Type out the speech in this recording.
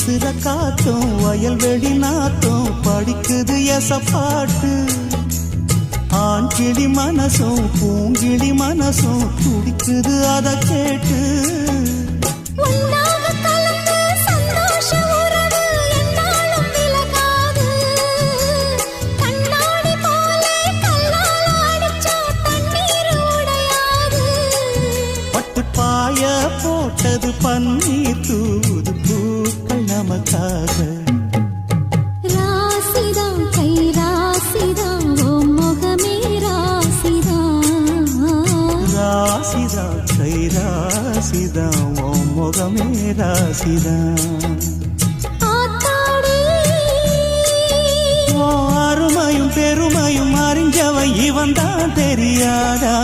வீசுற காத்தும் வயல்வெளி நாத்தும் படிக்குது எசப்பாட்டு ஆண் கிளி மனசும் பூங்கிளி மனசும் துடிக்குது அத கேட்டு பாய போட்டது பன்னீர் தூது பூக்கள் நமக்காக ராசிதான் கை ராசிதான் ஓ முகமே ராசிதான் ராசிதான் கை ராசிதான் ஓ முகமே ராசிதான் அருமையும் பெருமையும் அறிஞ்சவன் இவன் தான் தெரியாதா